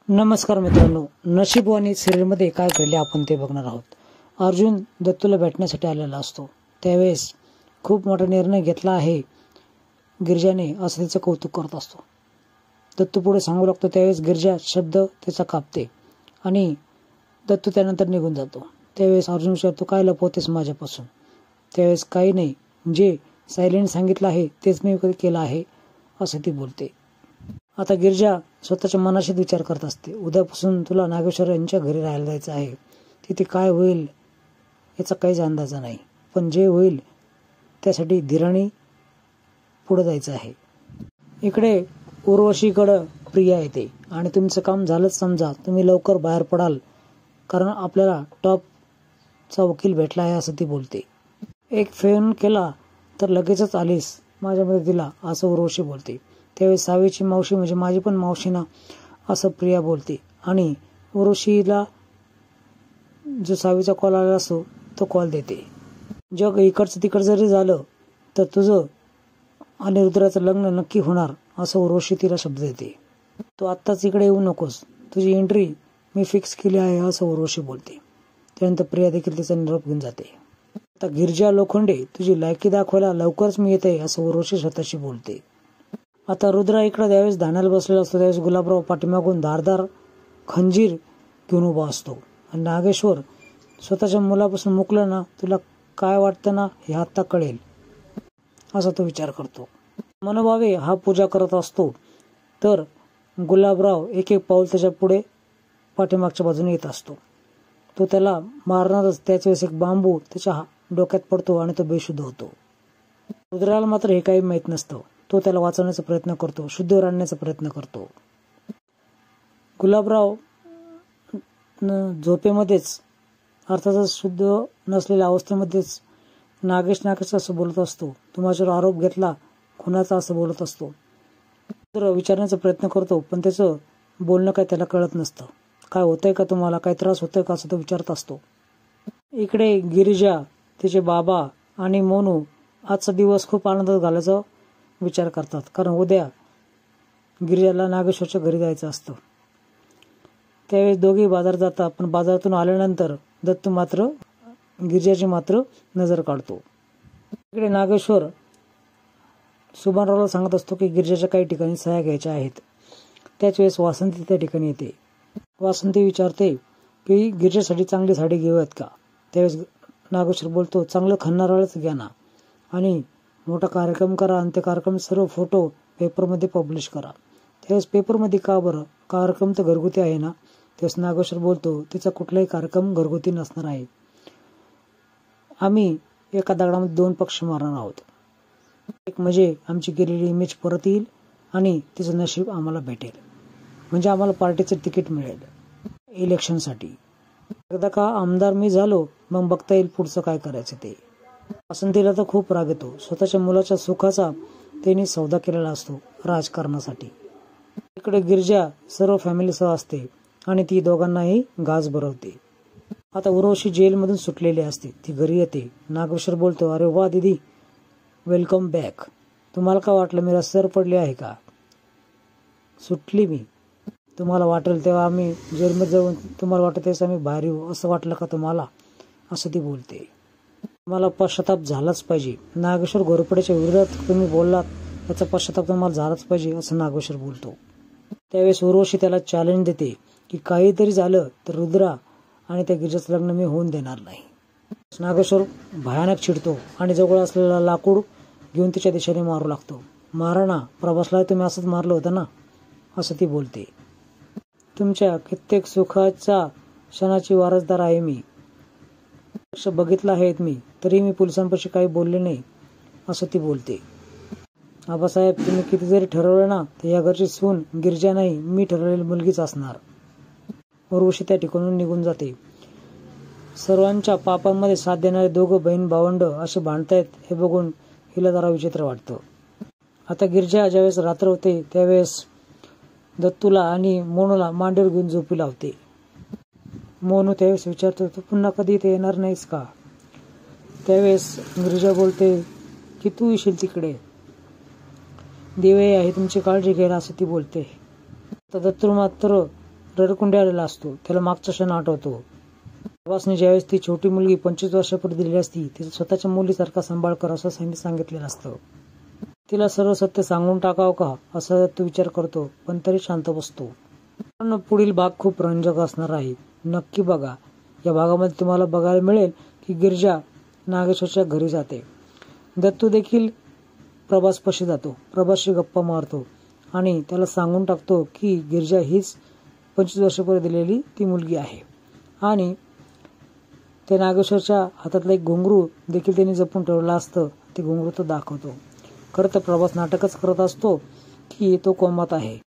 नमस्कार मित्रांनो, नशीबवाणी सिरियलमध्ये काय घडले आपण ते बघणार आहोत. अर्जुन दत्तूला भेटण्यासाठी आलेला असतो. त्यावेळेस खूप मोठा निर्णय घेतला आहे गिरिजाने असं तिचं कौतुक करत असतो. दत्तू पुढे सांगू लागतो. त्यावेळेस गिरिजा शब्द त्याचा कापते आणि दत्तू त्यानंतर निघून जातो. त्यावेळेस अर्जुन विचारतो, काय लपवतेस माझ्यापासून? त्यावेळेस काही नाही, जे सायलेंट सांगितलं आहे तेच मी केलं आहे असं ती बोलते. आता गिरिजा स्वतःच्या मनाशीच विचार करत असते. उद्यापासून तुला नागेश्वर यांच्या घरी राहायला जायचं आहे. तिथे काय होईल याचा काहीच अंदाज नाही, पण जे होईल त्यासाठी धीराने पुढे जायचं आहे. इकडे उर्वशीकडे प्रिया येते आणि तुमचं काम झालंच समजा, तुम्ही लवकर बाहेर पडाल कारण आपल्याला टॉपचा वकील भेटला आहे असं ती बोलते. एक फोन केला तर लगेचच आलीस माझ्या मदतीला असं उर्वशी बोलते. त्यावेळी सावीची मावशी म्हणजे माझी पण मावशी ना असं प्रिया बोलते आणि उर्वशीला जो सावीचा कॉल आला असतो तो कॉल देते. जग इकडचं तिकडं जरी झालं तर तुझं आणि रुद्राचं लग्न नक्की होणार असं उर्वशी तिला शब्द देते. तू आत्ताच इकडे येऊ नकोस, तुझी एंट्री मी फिक्स केली आहे असं उर्वशी बोलते. त्यानंतर प्रिया देखील तिचा निरोप घेऊन जाते. आता गिरिजा लोखंडे, तुझी लायकी दाखवायला लवकरच मी येते असं उर्वशी स्वतःशी बोलते. आता रुद्रा इकडे त्यावेळेस धानाला बसलेला असतो. त्यावेळेस गुलाबराव पाठीमागून धारदार खंजीर घेऊन उभा असतो आणि नागेश्वर स्वतःच्या मुलापासून मुकलं ना, तुला काय वाटतं ना हे आता कळेल असा तो विचार करतो. मनोभावे हा पूजा करत असतो तर गुलाबराव एक एक पाऊल त्याच्या पुढे पाठीमागच्या बाजूने येत असतो. तो त्याला मारणारच. त्याच वेळेस एक बांबू त्याच्या डोक्यात पडतो आणि तो बेशुद्ध होतो. रुद्राला मात्र हे काही माहीत नसतं. तो त्याला वाचवण्याचा प्रयत्न करतो, शुद्धीवर आणण्याचा प्रयत्न करतो. गुलाबराव झोपेमध्येच अर्थातच शुद्ध नसलेल्या अवस्थेमध्येच नागेश असं बोलत असतो. तू माझ्यावर आरोप घेतला खुनाचा असं बोलत असतो. तर विचारण्याचा प्रयत्न करतो पण त्याचं बोलणं काय त्याला कळत नसतं. काय होतंय का तुम्हाला, काय त्रास होतोय का असं तो विचारत असतो. इकडे गिरिजा, तिचे बाबा आणि मोनू आजचा दिवस खूप आनंदात घालायचा विचार करतात कारण उद्या गिरिजाला नागेश्वरच्या घरी जायचं असतं. त्यावेळेस दोघेही बाजारात जातात, पण बाजारातून आल्यानंतर दत्तू मात्र गिरिजाची मात्र नजर काढतो. इकडे नागेश्वर सुभानरावला सांगत असतो की गिरिजाच्या काही ठिकाणी सह्या घ्यायच्या आहेत. त्याच वेळेस वासंती त्या ठिकाणी येते. वासंती विचारते की गिरिजासाठी चांगली साडी घेऊयात का? त्यावेळेस नागेश्वर बोलतो, चांगलं खणणाराच घ्या ना आणि मोठा कार्यक्रम करा आणि ते कार्यक्रम सर्व फोटो पेपरमध्ये पब्लिश करा. त्यावेळेस पेपरमध्ये का बरं? कार्यक्रम तर घरगुती आहे ना. त्यावेळेस नागेश्वर बोलतो, तिचा कुठलाही कार्यक्रम घरगुती नसणार आहे. आम्ही एका दगडामध्ये दोन पक्षी मारणार आहोत. एक म्हणजे आमची गेलेली इमेज परत येईल आणि तिचं नशीब आम्हाला भेटेल, म्हणजे आम्हाला पार्टीचं तिकीट मिळेल इलेक्शनसाठी. एकदा का आमदार मी झालो मग बघता येईल पुढचं काय करायचं ते. वासंतीला तर खूप राग येतो. स्वतःच्या मुलाच्या सुखाचा त्यांनी सौदा केलेला असतो राजकारणासाठी. इकडे गिरिजा सर्व फॅमिलीसह असते आणि ती दोघांनाही गाज भरवते. आता उर्वशी जेलमधून सुटलेली असते. ती घरी येते. नागेश्वर बोलतो, अरे वा दीदी, वेलकम बॅक. तुम्हाला काय वाटलं मी रस्त्यावर पडले आहे का? सुटली मी. तुम्हाला वाटेल तेव्हा आम्ही जेलमध्ये जाऊन तुम्हाला वाटत तेच आम्ही बाहेर येऊ असं वाटलं का तुम्हाला असं ती बोलते. तुम्हाला पश्चाताप झालाच पाहिजे. नागेश्वर घोरपड्याच्या विरोधात तुम्ही बोललात याचा पश्चाताप तुम्हाला झालाच पाहिजे असं नागेश्वर बोलतो. त्यावेळेस उर्वशी त्याला चॅलेंज देते की काहीतरी झालं तर रुद्रा आणि त्या गिरिजाचं लग्न मी होऊन देणार नाही. नागेश्वर भयानक चिडतो आणि जवळ असलेला लाकूड घेऊन तिच्या दिशेने मारू लागतो. मारा ना, प्रभासला तुम्ही असंच मारलं होतं ना असं ती बोलते. तुमच्या कित्येक सुखाच्या क्षणाची वारसदार आहे मी. बघितलं आहेत मी, तरी मी पोलिसांपाशी काही बोलले नाही असं ती बोलते. आबासाहेब, तुम्ही किती जरी ठरवलं ना तर या घरची सून गिरिजा नाही, मी ठरवलेली मुलगीच असणार. उर्वशी त्या ठिकाणून निघून जाते. सर्वांच्या पापांमध्ये साथ देणारे दोघं बहीण भावंड असे भांडतायत हे बघून हिला जरा विचित्र वाटतं. आता गिरिजा ज्यावेळेस रात्र होते त्यावेळेस दत्तूला आणि मोनूला मांडीवर घेऊन झोपी लावते. मोनू त्यावेळेस विचारतो, तू पुन्हा कधी इथे येणार नाहीस का? त्यावेळेस गिरिजा बोलते की तू येशील तिकडे, देवे आहे तुमची काळजी घ्यायला असं ती बोलते. तर दत्तू मात्र रडकुंडे आलेला असतो. त्याला मागचा क्षण आठवतो. प्रभासने ज्यावेळेस ती छोटी मुलगी 25 वर्षापूर्वी दिलेली असती, तिचा स्वतःच्या मुलीसारखा सांभाळ कर असं सांगितलेलं असतं. तिला सर्व सत्य सांगून टाकावं का असा तो विचार करतो, पण तरी शांत बसतो. पुढील भाग खूप रंजक असणार आहे. नक्की बघा. या भागामध्ये तुम्हाला बघायला मिळेल की गिरिजा नागेश्वरच्या घरी जाते. दत्तू देखील प्रभासपाशी जातो. प्रभासशी गप्पा मारतो आणि त्याला सांगून टाकतो की गिरिजा हीच 25 वर्षापूर्वी दिलेली ती मुलगी आहे. आणि त्या नागेश्वरच्या हातातलं एक घुंगरू देखील त्यांनी जपून ठेवलं असतं. ते घुंगरू तो दाखवतो. खरं तर प्रभास नाटकच करत असतो की तो कोमात आहे.